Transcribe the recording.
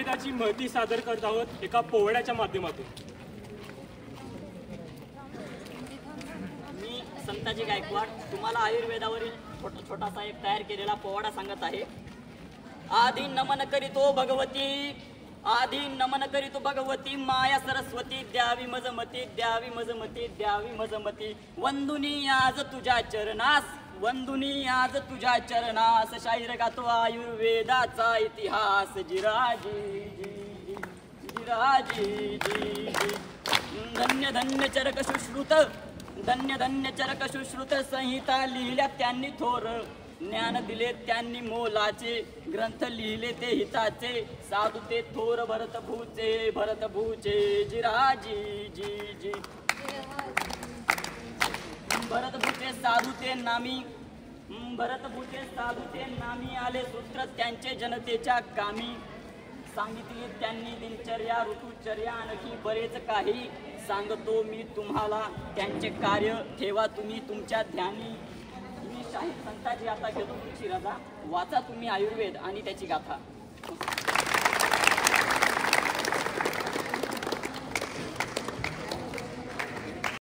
आयुर्वेदाची महती सादर करत आहोत एका पोवाड्याच्या माध्यमातून। मी संताजी गायकवाड तुम्हाला आयुर्वेदावरील छोटासा एक तयार केलेला पोवाडा सांगत आहे। आधी नमन करीतो भगवती, आधी नमन करीतो भगवती, माया सरस्वती द्यावी मजमती, द्यावी मजमती, द्यावी मजमती। वंदुनी आज तुझ्या चरणास, वंदुनी आज तुझ्या चरणास, शाहीर गातो आयुर्वेदाचा इतिहास। जिराजी जी जिराजी जी जी। धन्य धन्य चरक सुश्रुत, धन्य धन्य चरक सुश्रुत, संहिता लिहिल्या त्यांनी थोर, ज्ञान दिले त्यांनी मोलाचे, ग्रंथ लिहिले ते हिताचे, साधू ते थोर भरत भूचे, भरत भूचे। जिराजी जी जी। भरत भूचे साधू ते नामी, भरत भूचे साधू ते नामी, आले सूत्र त्यांचे जनतेच्या कामी। सांगितले त्यांनी दिनचर्या ऋतुचर्या आणखी बरेच काही, सांगतो मी तुम्हाला त्यांचे कार्य, ठेवा तुम्ही तुमच्या ध्यानी। मी शाहीर संताजी आता घेतो तुमची रजा, वाचा तुम्ही आयुर्वेद आणि त्याची गाथा।